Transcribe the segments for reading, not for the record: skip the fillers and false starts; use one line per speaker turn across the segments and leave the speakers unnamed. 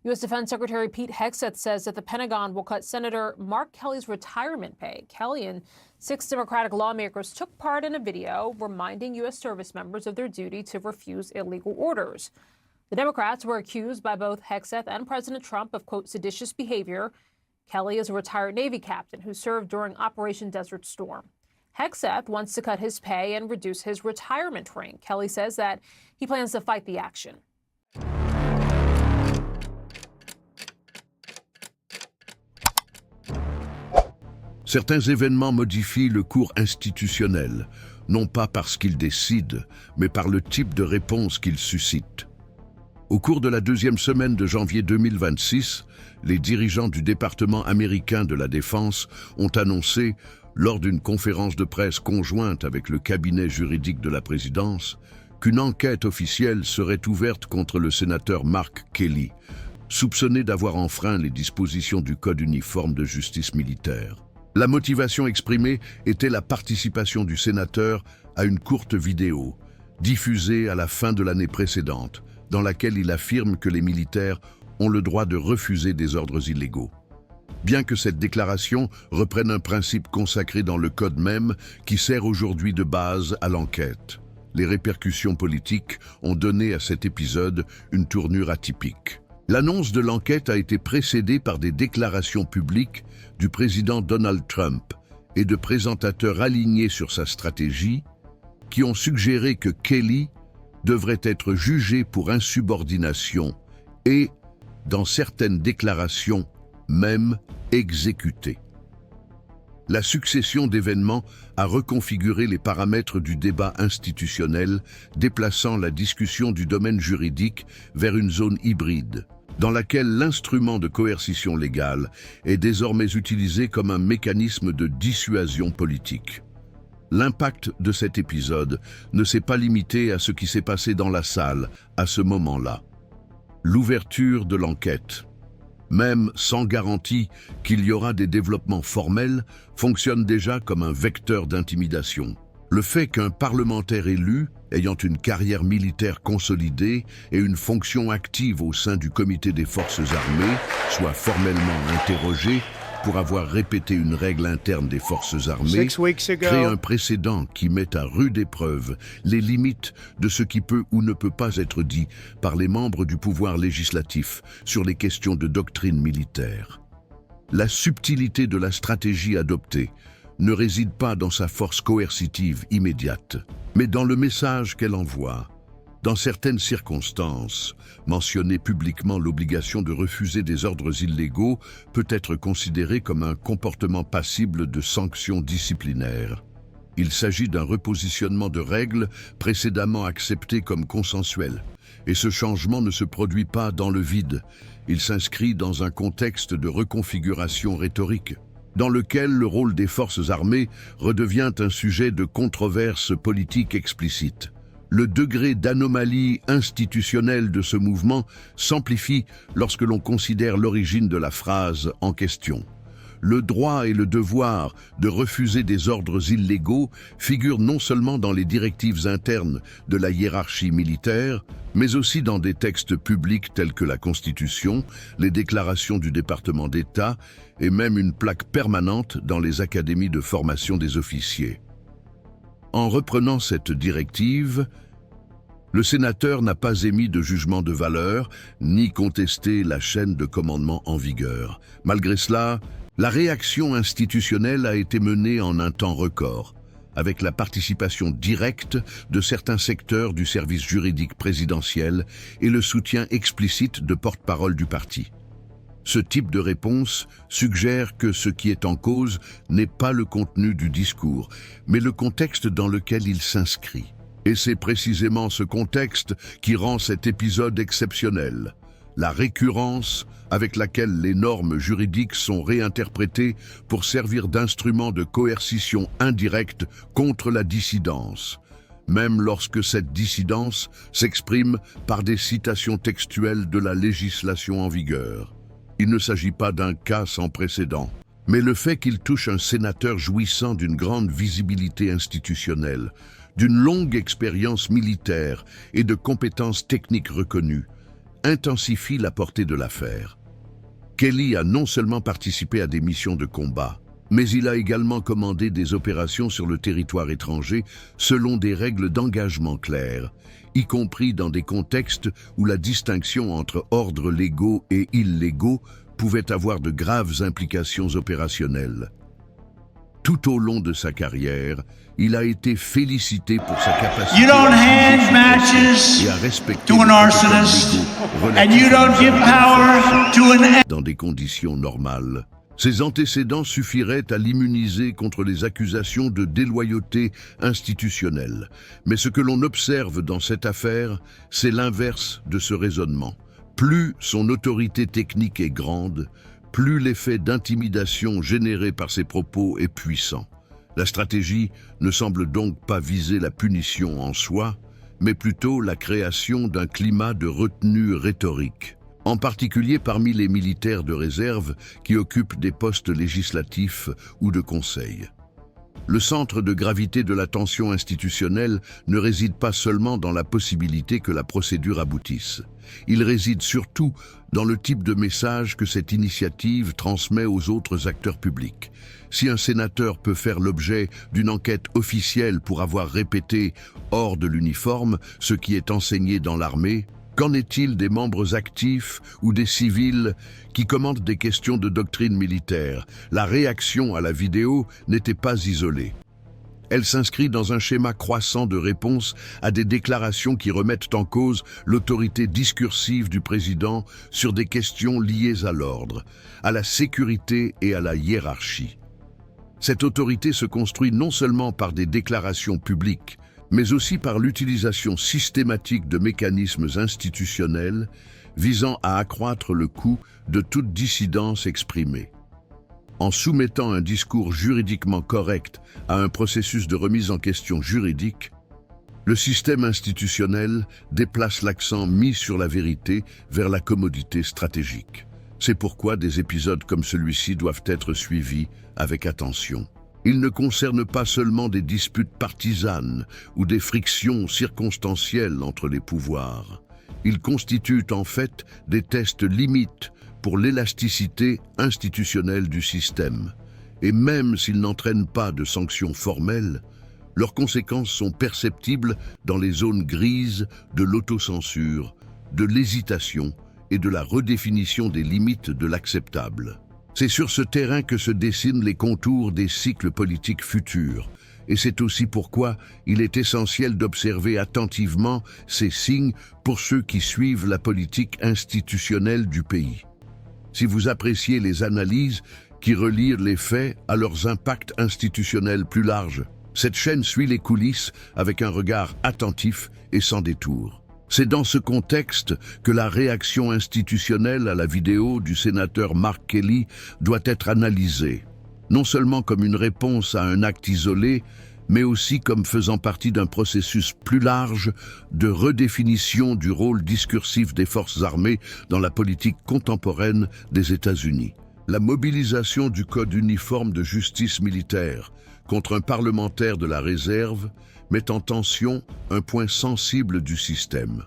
U.S. Defense Secretary Pete Hegseth says that the Pentagon will cut Senator Mark Kelly's retirement pay. Kelly and 6 Democratic lawmakers took part in a video reminding U.S. service members of their duty to refuse illegal orders. The Democrats were accused by both Hegseth and President Trump of, quote, seditious behavior. Kelly is a retired Navy captain who served during Operation Desert Storm. Hegseth wants to cut his pay and reduce his retirement rank. Kelly says that he plans to fight the action.
Certains événements modifient le cours institutionnel, non pas parce qu'ils décident, mais par le type de réponse qu'ils suscitent. Au cours de la deuxième semaine de janvier 2026, les dirigeants du département américain de la Défense ont annoncé, lors d'une conférence de presse conjointe avec le cabinet juridique de la présidence, qu'une enquête officielle serait ouverte contre le sénateur Mark Kelly, soupçonné d'avoir enfreint les dispositions du Code uniforme de justice militaire. La motivation exprimée était la participation du sénateur à une courte vidéo, diffusée à la fin de l'année précédente, dans laquelle il affirme que les militaires ont le droit de refuser des ordres illégaux. Bien que cette déclaration reprenne un principe consacré dans le Code même qui sert aujourd'hui de base à l'enquête, les répercussions politiques ont donné à cet épisode une tournure atypique. L'annonce de l'enquête a été précédée par des déclarations publiques du président Donald Trump et de présentateurs alignés sur sa stratégie qui ont suggéré que Kelly devrait être jugé pour insubordination et, dans certaines déclarations, même exécuté. La succession d'événements a reconfiguré les paramètres du débat institutionnel, déplaçant la discussion du domaine juridique vers une zone hybride, dans laquelle l'instrument de coercition légale est désormais utilisé comme un mécanisme de dissuasion politique. L'impact de cet épisode ne s'est pas limité à ce qui s'est passé dans la salle à ce moment-là. L'ouverture de l'enquête, même sans garantie qu'il y aura des développements formels, fonctionne déjà comme un vecteur d'intimidation. Le fait qu'un parlementaire élu, ayant une carrière militaire consolidée et une fonction active au sein du comité des forces armées, soit formellement interrogé pour avoir répété une règle interne des forces armées, crée un précédent qui met à rude épreuve les limites de ce qui peut ou ne peut pas être dit par les membres du pouvoir législatif sur les questions de doctrine militaire. La subtilité de la stratégie adoptée ne réside pas dans sa force coercitive immédiate, mais dans le message qu'elle envoie. Dans certaines circonstances, mentionner publiquement l'obligation de refuser des ordres illégaux peut être considéré comme un comportement passible de sanctions disciplinaires. Il s'agit d'un repositionnement de règles précédemment acceptées comme consensuelles. Et ce changement ne se produit pas dans le vide. Il s'inscrit dans un contexte de reconfiguration rhétorique, dans lequel le rôle des forces armées redevient un sujet de controverse politique explicite. Le degré d'anomalie institutionnelle de ce mouvement s'amplifie lorsque l'on considère l'origine de la phrase en question. Le droit et le devoir de refuser des ordres illégaux figurent non seulement dans les directives internes de la hiérarchie militaire, mais aussi dans des textes publics tels que la Constitution, les déclarations du département d'État et même une plaque permanente dans les académies de formation des officiers. En reprenant cette directive, le sénateur n'a pas émis de jugement de valeur ni contesté la chaîne de commandement en vigueur. Malgré cela, la réaction institutionnelle a été menée en un temps record, avec la participation directe de certains secteurs du service juridique présidentiel et le soutien explicite de porte-parole du parti. Ce type de réponse suggère que ce qui est en cause n'est pas le contenu du discours, mais le contexte dans lequel il s'inscrit. Et c'est précisément ce contexte qui rend cet épisode exceptionnel. La récurrence avec laquelle les normes juridiques sont réinterprétées pour servir d'instrument de coercition indirecte contre la dissidence, même lorsque cette dissidence s'exprime par des citations textuelles de la législation en vigueur. Il ne s'agit pas d'un cas sans précédent, mais le fait qu'il touche un sénateur jouissant d'une grande visibilité institutionnelle, d'une longue expérience militaire et de compétences techniques reconnues, intensifie la portée de l'affaire. Kelly a non seulement participé à des missions de combat, mais il a également commandé des opérations sur le territoire étranger selon des règles d'engagement claires, y compris dans des contextes où la distinction entre ordres légaux et illégaux pouvait avoir de graves implications opérationnelles. Tout au long de sa carrière, il a été félicité pour sa capacité
You don't hand matches
et à respecter
to an
les
arsonist,
protocoles
and you don't give power to an
dans des conditions normales. Ses antécédents suffiraient à l'immuniser contre les accusations de déloyauté institutionnelle. Mais ce que l'on observe dans cette affaire, c'est l'inverse de ce raisonnement. Plus son autorité technique est grande, plus l'effet d'intimidation généré par ses propos est puissant. La stratégie ne semble donc pas viser la punition en soi, mais plutôt la création d'un climat de retenue rhétorique, en particulier parmi les militaires de réserve qui occupent des postes législatifs ou de conseil. Le centre de gravité de la tension institutionnelle ne réside pas seulement dans la possibilité que la procédure aboutisse. Il réside surtout dans le type de message que cette initiative transmet aux autres acteurs publics. Si un sénateur peut faire l'objet d'une enquête officielle pour avoir répété hors de l'uniforme ce qui est enseigné dans l'armée, qu'en est-il des membres actifs ou des civils qui commandent des questions de doctrine militaire? La réaction à la vidéo n'était pas isolée. Elle s'inscrit dans un schéma croissant de réponse à des déclarations qui remettent en cause l'autorité discursive du président sur des questions liées à l'ordre, à la sécurité et à la hiérarchie. Cette autorité se construit non seulement par des déclarations publiques, mais aussi par l'utilisation systématique de mécanismes institutionnels visant à accroître le coût de toute dissidence exprimée. En soumettant un discours juridiquement correct à un processus de remise en question juridique, le système institutionnel déplace l'accent mis sur la vérité vers la commodité stratégique. C'est pourquoi des épisodes comme celui-ci doivent être suivis avec attention. Ils ne concernent pas seulement des disputes partisanes ou des frictions circonstancielles entre les pouvoirs. Ils constituent en fait des tests limites pour l'élasticité institutionnelle du système. Et même s'ils n'entraînent pas de sanctions formelles, leurs conséquences sont perceptibles dans les zones grises de l'autocensure, de l'hésitation et de la redéfinition des limites de l'acceptable. C'est sur ce terrain que se dessinent les contours des cycles politiques futurs, et c'est aussi pourquoi il est essentiel d'observer attentivement ces signes pour ceux qui suivent la politique institutionnelle du pays. Si vous appréciez les analyses qui relient les faits à leurs impacts institutionnels plus larges, cette chaîne suit les coulisses avec un regard attentif et sans détour. C'est dans ce contexte que la réaction institutionnelle à la vidéo du sénateur Mark Kelly doit être analysée, non seulement comme une réponse à un acte isolé, mais aussi comme faisant partie d'un processus plus large de redéfinition du rôle discursif des forces armées dans la politique contemporaine des États-Unis. La mobilisation du Code uniforme de justice militaire contre un parlementaire de la réserve met en tension un point sensible du système.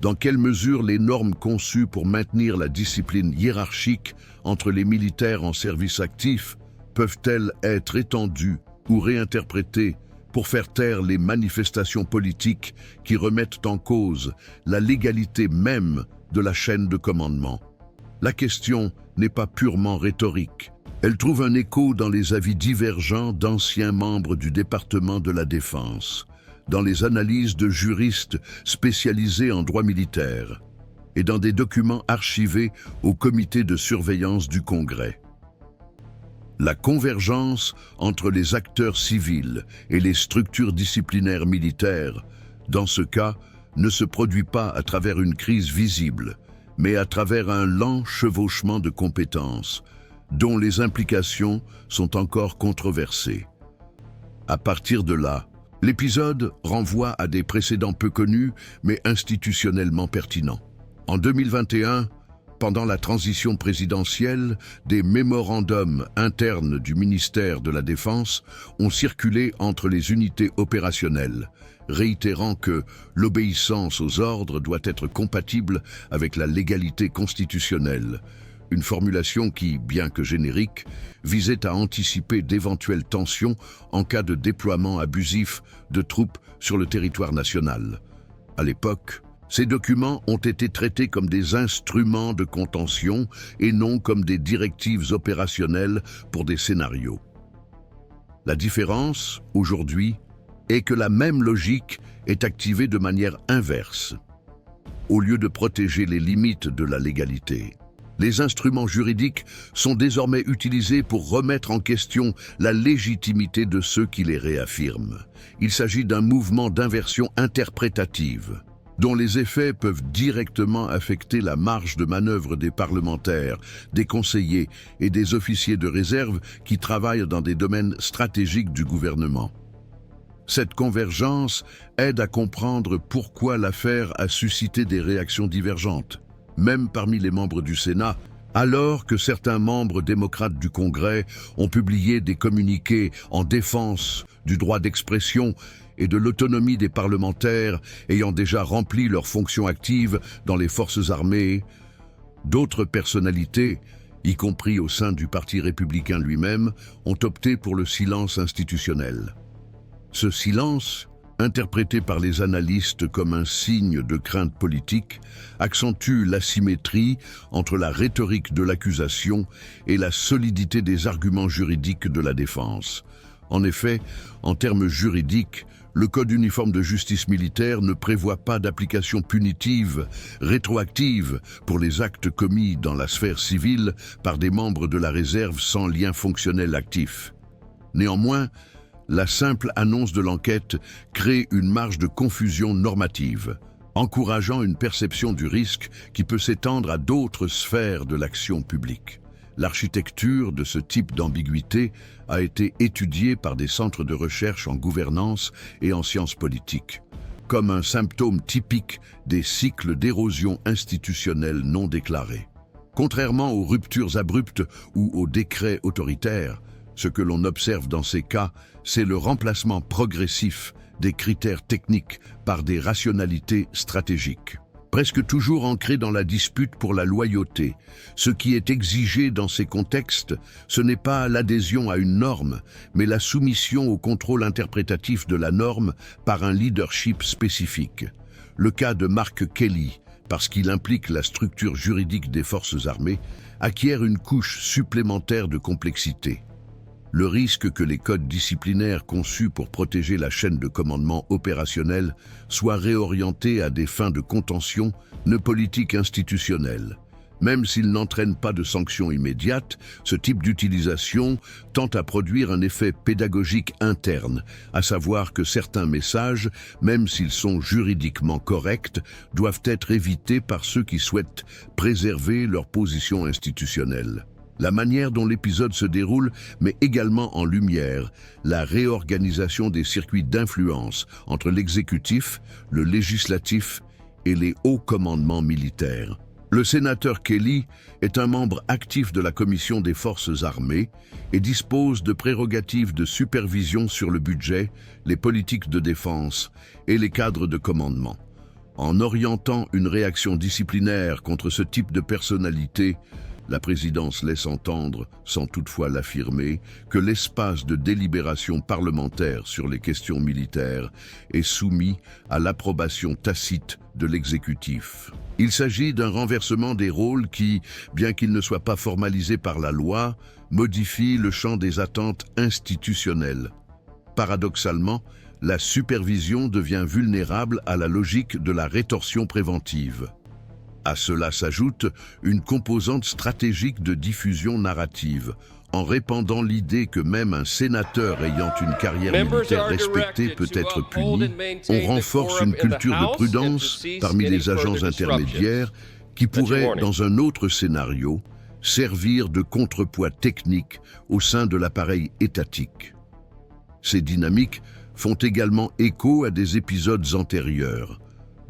Dans quelle mesure les normes conçues pour maintenir la discipline hiérarchique entre les militaires en service actif peuvent-elles être étendues ou réinterprétées pour faire taire les manifestations politiques qui remettent en cause la légalité même de la chaîne de commandement? La question n'est pas purement rhétorique. Elle trouve un écho dans les avis divergents d'anciens membres du département de la Défense, dans les analyses de juristes spécialisés en droit militaire et dans des documents archivés au comité de surveillance du Congrès. La convergence entre les acteurs civils et les structures disciplinaires militaires, dans ce cas, ne se produit pas à travers une crise visible, mais à travers un lent chevauchement de compétences, dont les implications sont encore controversées. À partir de là, l'épisode renvoie à des précédents peu connus, mais institutionnellement pertinents. En 2021, pendant la transition présidentielle, des mémorandums internes du ministère de la Défense ont circulé entre les unités opérationnelles, réitérant que l'obéissance aux ordres doit être compatible avec la légalité constitutionnelle, une formulation qui, bien que générique, visait à anticiper d'éventuelles tensions en cas de déploiement abusif de troupes sur le territoire national. À l'époque, ces documents ont été traités comme des instruments de contention et non comme des directives opérationnelles pour des scénarios. La différence, aujourd'hui, est que la même logique est activée de manière inverse. Au lieu de protéger les limites de la légalité, les instruments juridiques sont désormais utilisés pour remettre en question la légitimité de ceux qui les réaffirment. Il s'agit d'un mouvement d'inversion interprétative, dont les effets peuvent directement affecter la marge de manœuvre des parlementaires, des conseillers et des officiers de réserve qui travaillent dans des domaines stratégiques du gouvernement. Cette convergence aide à comprendre pourquoi l'affaire a suscité des réactions divergentes, même parmi les membres du Sénat, alors que certains membres démocrates du Congrès ont publié des communiqués en défense du droit d'expression et de l'autonomie des parlementaires ayant déjà rempli leurs fonctions actives dans les forces armées. D'autres personnalités, y compris au sein du Parti républicain lui-même, ont opté pour le silence institutionnel. Ce silence, interprété par les analystes comme un signe de crainte politique, accentue l'asymétrie entre la rhétorique de l'accusation et la solidité des arguments juridiques de la défense. En effet, en termes juridiques, le Code uniforme de justice militaire ne prévoit pas d'application punitive, rétroactive, pour les actes commis dans la sphère civile par des membres de la réserve sans lien fonctionnel actif. Néanmoins, la simple annonce de l'enquête crée une marge de confusion normative, encourageant une perception du risque qui peut s'étendre à d'autres sphères de l'action publique. L'architecture de ce type d'ambiguïté a été étudiée par des centres de recherche en gouvernance et en sciences politiques, comme un symptôme typique des cycles d'érosion institutionnelle non déclarés. Contrairement aux ruptures abruptes ou aux décrets autoritaires, ce que l'on observe dans ces cas, c'est le remplacement progressif des critères techniques par des rationalités stratégiques. Presque toujours ancré dans la dispute pour la loyauté, ce qui est exigé dans ces contextes, ce n'est pas l'adhésion à une norme, mais la soumission au contrôle interprétatif de la norme par un leadership spécifique. Le cas de Mark Kelly, parce qu'il implique la structure juridique des forces armées, acquiert une couche supplémentaire de complexité. Le risque que les codes disciplinaires conçus pour protéger la chaîne de commandement opérationnel soient réorientés à des fins de contention, ne politique institutionnelle. Même s'il n'entraîne pas de sanctions immédiates, ce type d'utilisation tend à produire un effet pédagogique interne, à savoir que certains messages, même s'ils sont juridiquement corrects, doivent être évités par ceux qui souhaitent préserver leur position institutionnelle. La manière dont l'épisode se déroule met également en lumière la réorganisation des circuits d'influence entre l'exécutif, le législatif et les hauts commandements militaires. Le sénateur Kelly est un membre actif de la Commission des Forces armées et dispose de prérogatives de supervision sur le budget, les politiques de défense et les cadres de commandement. En orientant une réaction disciplinaire contre ce type de personnalité, la présidence laisse entendre, sans toutefois l'affirmer, que l'espace de délibération parlementaire sur les questions militaires est soumis à l'approbation tacite de l'exécutif. Il s'agit d'un renversement des rôles qui, bien qu'il ne soit pas formalisé par la loi, modifie le champ des attentes institutionnelles. Paradoxalement, la supervision devient vulnérable à la logique de la rétorsion préventive. À cela s'ajoute une composante stratégique de diffusion narrative, en répandant l'idée que même un sénateur ayant une carrière militaire respectée peut être puni. On renforce une culture de prudence parmi les agents intermédiaires qui pourrait, dans un autre scénario, servir de contrepoids technique au sein de l'appareil étatique. Ces dynamiques font également écho à des épisodes antérieurs,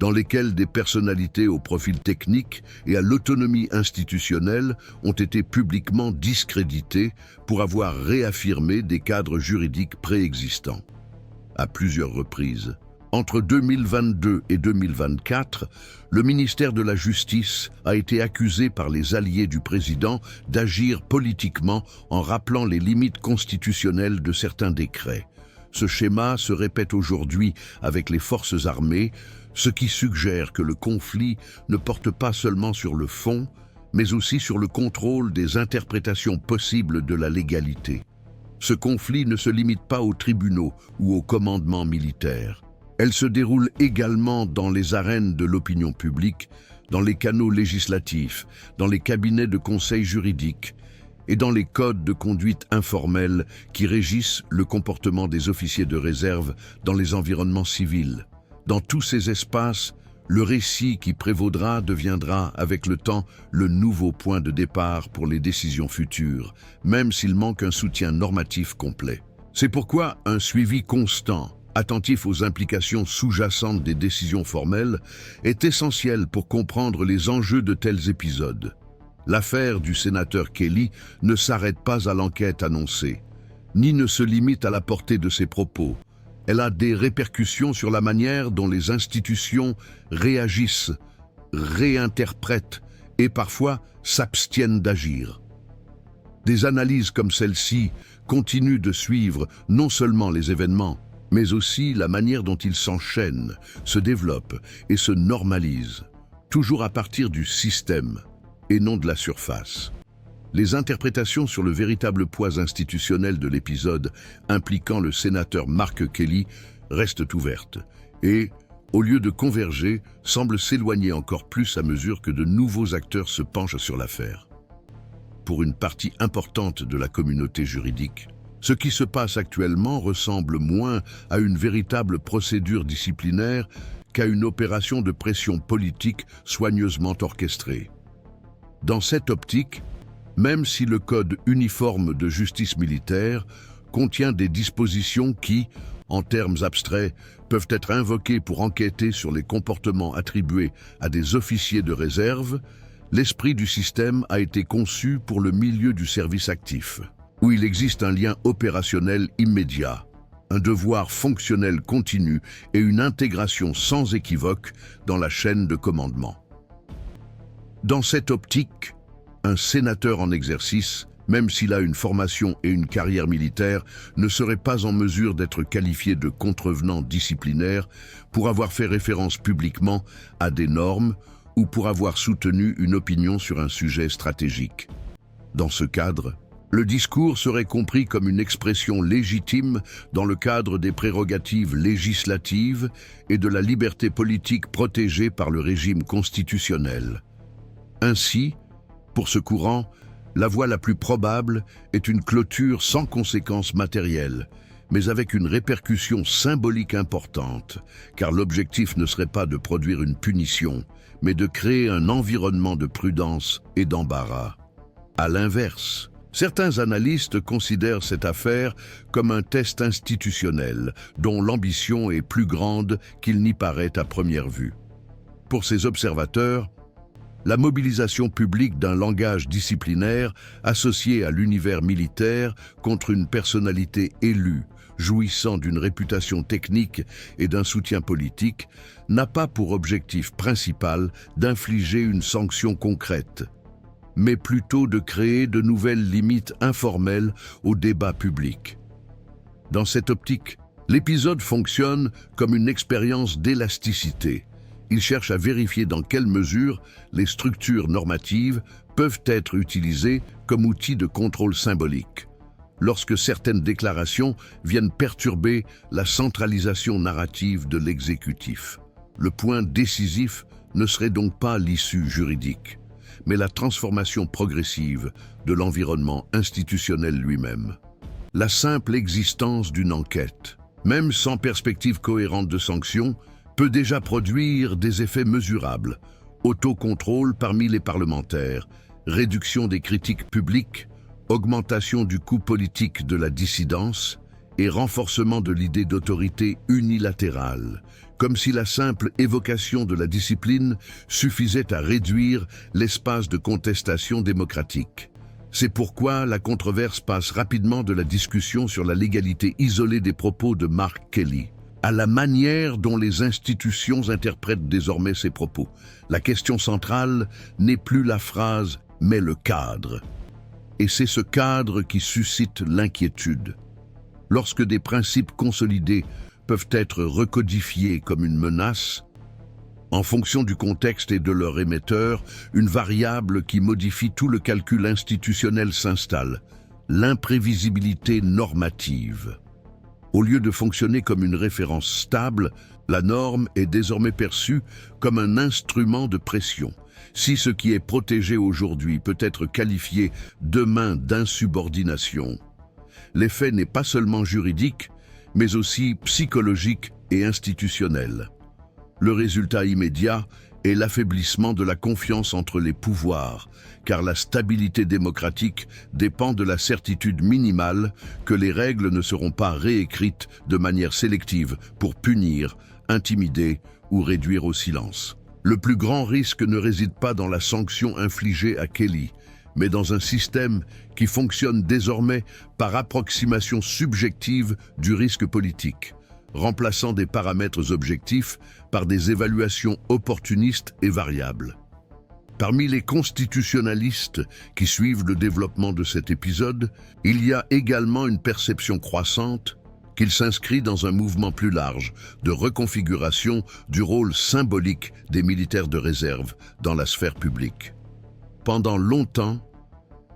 dans lesquels des personnalités au profil technique et à l'autonomie institutionnelle ont été publiquement discréditées pour avoir réaffirmé des cadres juridiques préexistants. À plusieurs reprises, Entre 2022 et 2024, le ministère de la Justice a été accusé par les alliés du président d'agir politiquement en rappelant les limites constitutionnelles de certains décrets. Ce schéma se répète aujourd'hui avec les forces armées, ce qui suggère que le conflit ne porte pas seulement sur le fond, mais aussi sur le contrôle des interprétations possibles de la légalité. Ce conflit ne se limite pas aux tribunaux ou au commandement militaire. Elle se déroule également dans les arènes de l'opinion publique, dans les canaux législatifs, dans les cabinets de conseil juridique et dans les codes de conduite informels qui régissent le comportement des officiers de réserve dans les environnements civils. Dans tous ces espaces, le récit qui prévaudra deviendra, avec le temps, le nouveau point de départ pour les décisions futures, même s'il manque un soutien normatif complet. C'est pourquoi un suivi constant, attentif aux implications sous-jacentes des décisions formelles, est essentiel pour comprendre les enjeux de tels épisodes. L'affaire du sénateur Kelly ne s'arrête pas à l'enquête annoncée, ni ne se limite à la portée de ses propos. Elle a des répercussions sur la manière dont les institutions réagissent, réinterprètent et parfois s'abstiennent d'agir. Des analyses comme celle-ci continuent de suivre non seulement les événements, mais aussi la manière dont ils s'enchaînent, se développent et se normalisent, toujours à partir du système et non de la surface. Les interprétations sur le véritable poids institutionnel de l'épisode impliquant le sénateur Mark Kelly restent ouvertes et, au lieu de converger, semblent s'éloigner encore plus à mesure que de nouveaux acteurs se penchent sur l'affaire. Pour une partie importante de la communauté juridique, ce qui se passe actuellement ressemble moins à une véritable procédure disciplinaire qu'à une opération de pression politique soigneusement orchestrée. Dans cette optique, même si le Code uniforme de justice militaire contient des dispositions qui, en termes abstraits, peuvent être invoquées pour enquêter sur les comportements attribués à des officiers de réserve, l'esprit du système a été conçu pour le milieu du service actif, où il existe un lien opérationnel immédiat, un devoir fonctionnel continu et une intégration sans équivoque dans la chaîne de commandement. Dans cette optique, un sénateur en exercice, même s'il a une formation et une carrière militaire, ne serait pas en mesure d'être qualifié de contrevenant disciplinaire pour avoir fait référence publiquement à des normes ou pour avoir soutenu une opinion sur un sujet stratégique. Dans ce cadre, le discours serait compris comme une expression légitime dans le cadre des prérogatives législatives et de la liberté politique protégée par le régime constitutionnel. Ainsi, pour ce courant, la voie la plus probable est une clôture sans conséquences matérielles, mais avec une répercussion symbolique importante, car l'objectif ne serait pas de produire une punition, mais de créer un environnement de prudence et d'embarras. À l'inverse, certains analystes considèrent cette affaire comme un test institutionnel, dont l'ambition est plus grande qu'il n'y paraît à première vue. Pour ces observateurs, la mobilisation publique d'un langage disciplinaire associé à l'univers militaire contre une personnalité élue, jouissant d'une réputation technique et d'un soutien politique, n'a pas pour objectif principal d'infliger une sanction concrète, mais plutôt de créer de nouvelles limites informelles au débat public. Dans cette optique, l'épisode fonctionne comme une expérience d'élasticité. Il cherche à vérifier dans quelle mesure les structures normatives peuvent être utilisées comme outils de contrôle symbolique, lorsque certaines déclarations viennent perturber la centralisation narrative de l'exécutif. Le point décisif ne serait donc pas l'issue juridique, mais la transformation progressive de l'environnement institutionnel lui-même. La simple existence d'une enquête, même sans perspective cohérente de sanction, peut déjà produire des effets mesurables: autocontrôle parmi les parlementaires, réduction des critiques publiques, augmentation du coût politique de la dissidence et renforcement de l'idée d'autorité unilatérale, comme si la simple évocation de la discipline suffisait à réduire l'espace de contestation démocratique. C'est pourquoi la controverse passe rapidement de la discussion sur la légalité isolée des propos de Mark Kelly à la manière dont les institutions interprètent désormais ces propos. La question centrale n'est plus la phrase, mais le cadre. Et c'est ce cadre qui suscite l'inquiétude. Lorsque des principes consolidés peuvent être recodifiés comme une menace, en fonction du contexte et de leur émetteur, une variable qui modifie tout le calcul institutionnel s'installe, l'imprévisibilité normative. Au lieu de fonctionner comme une référence stable, la norme est désormais perçue comme un instrument de pression. Si ce qui est protégé aujourd'hui peut être qualifié demain d'insubordination, l'effet n'est pas seulement juridique, mais aussi psychologique et institutionnel. Le résultat immédiat est l'affaiblissement de la confiance entre les pouvoirs, car la stabilité démocratique dépend de la certitude minimale que les règles ne seront pas réécrites de manière sélective pour punir, intimider ou réduire au silence. Le plus grand risque ne réside pas dans la sanction infligée à Kelly, mais dans un système qui fonctionne désormais par approximation subjective du risque politique, remplaçant des paramètres objectifs par des évaluations opportunistes et variables. Parmi les constitutionnalistes qui suivent le développement de cet épisode, il y a également une perception croissante qu'il s'inscrit dans un mouvement plus large de reconfiguration du rôle symbolique des militaires de réserve dans la sphère publique. Pendant longtemps,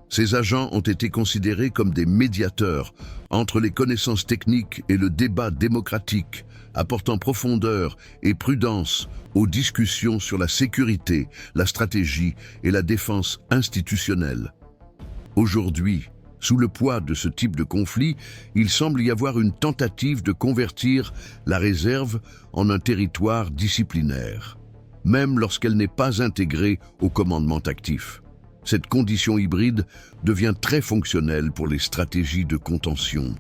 ces agents ont été considérés comme des médiateurs entre les connaissances techniques et le débat démocratique, apportant profondeur et prudence aux discussions sur la sécurité, la stratégie et la défense institutionnelle. Aujourd'hui, sous le poids de ce type de conflit, il semble y avoir une tentative de convertir la réserve en un territoire disciplinaire, même lorsqu'elle n'est pas intégrée au commandement actif. Cette condition hybride devient très fonctionnelle pour les stratégies de contention,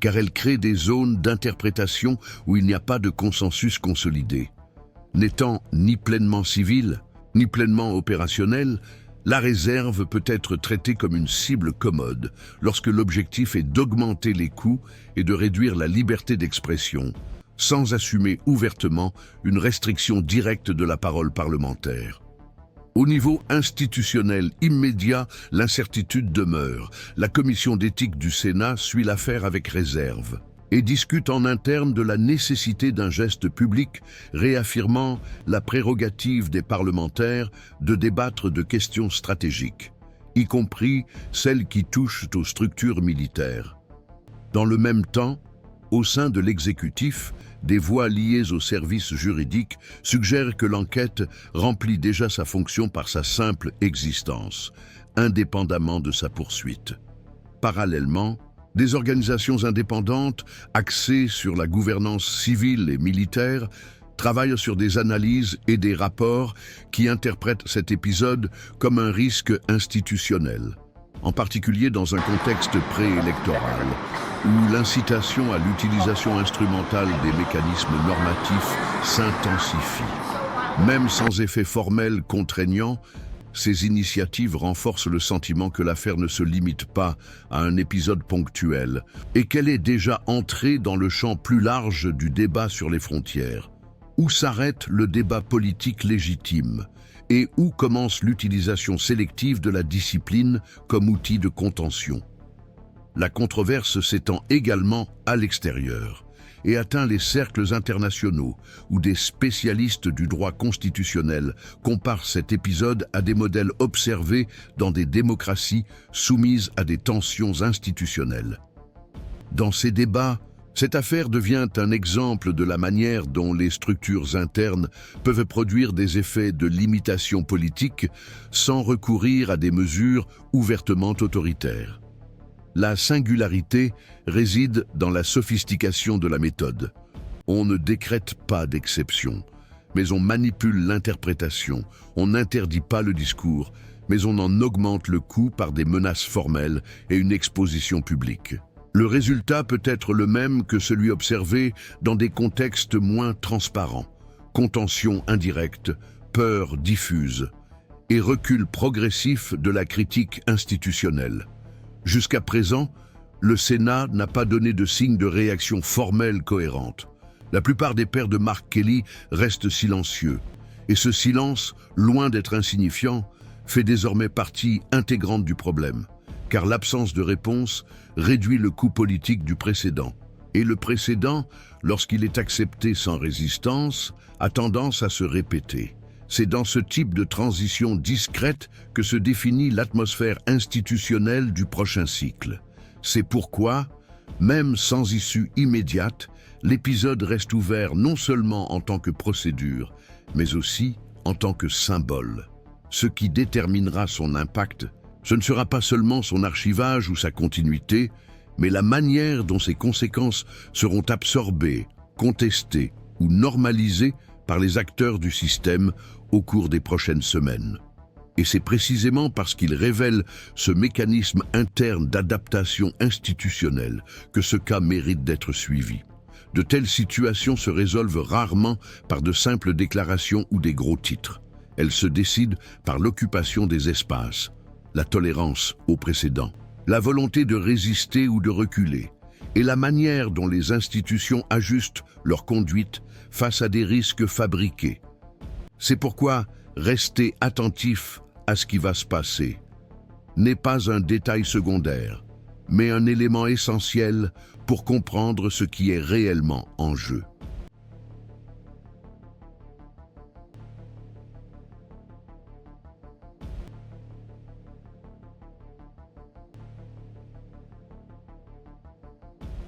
car elle crée des zones d'interprétation où il n'y a pas de consensus consolidé. N'étant ni pleinement civile, ni pleinement opérationnelle, la réserve peut être traitée comme une cible commode lorsque l'objectif est d'augmenter les coûts et de réduire la liberté d'expression, sans assumer ouvertement une restriction directe de la parole parlementaire. Au niveau institutionnel immédiat, l'incertitude demeure. La commission d'éthique du Sénat suit l'affaire avec réserve et discute en interne de la nécessité d'un geste public, réaffirmant la prérogative des parlementaires de débattre de questions stratégiques, y compris celles qui touchent aux structures militaires. Dans le même temps, au sein de l'exécutif, des voix liées aux services juridiques suggèrent que l'enquête remplit déjà sa fonction par sa simple existence, indépendamment de sa poursuite. Parallèlement, des organisations indépendantes, axées sur la gouvernance civile et militaire, travaillent sur des analyses et des rapports qui interprètent cet épisode comme un risque institutionnel, en particulier dans un contexte préélectoral, où l'incitation à l'utilisation instrumentale des mécanismes normatifs s'intensifie. Même sans effet formel contraignant, ces initiatives renforcent le sentiment que l'affaire ne se limite pas à un épisode ponctuel et qu'elle est déjà entrée dans le champ plus large du débat sur les frontières. Où s'arrête le débat politique légitime et où commence l'utilisation sélective de la discipline comme outil de contention? La controverse s'étend également à l'extérieur et atteint les cercles internationaux où des spécialistes du droit constitutionnel comparent cet épisode à des modèles observés dans des démocraties soumises à des tensions institutionnelles. Dans ces débats, cette affaire devient un exemple de la manière dont les structures internes peuvent produire des effets de limitation politique sans recourir à des mesures ouvertement autoritaires. La singularité réside dans la sophistication de la méthode. On ne décrète pas d'exception, mais on manipule l'interprétation. On n'interdit pas le discours, mais on en augmente le coût par des menaces formelles et une exposition publique. Le résultat peut être le même que celui observé dans des contextes moins transparents. Contention indirecte, peur diffuse et recul progressif de la critique institutionnelle. Jusqu'à présent, le Sénat n'a pas donné de signe de réaction formelle cohérente. La plupart des pairs de Mark Kelly restent silencieux, et ce silence, loin d'être insignifiant, fait désormais partie intégrante du problème, car l'absence de réponse réduit le coût politique du précédent. Et le précédent, lorsqu'il est accepté sans résistance, a tendance à se répéter. C'est dans ce type de transition discrète que se définit l'atmosphère institutionnelle du prochain cycle. C'est pourquoi, même sans issue immédiate, l'épisode reste ouvert non seulement en tant que procédure, mais aussi en tant que symbole. Ce qui déterminera son impact, ce ne sera pas seulement son archivage ou sa continuité, mais la manière dont ses conséquences seront absorbées, contestées ou normalisées par les acteurs du système au cours des prochaines semaines. Et c'est précisément parce qu'il révèle ce mécanisme interne d'adaptation institutionnelle que ce cas mérite d'être suivi. De telles situations se résolvent rarement par de simples déclarations ou des gros titres. Elles se décident par l'occupation des espaces, la tolérance au précédent, la volonté de résister ou de reculer, et la manière dont les institutions ajustent leur conduite face à des risques fabriqués. C'est pourquoi rester attentif à ce qui va se passer n'est pas un détail secondaire, mais un élément essentiel pour comprendre ce qui est réellement en jeu.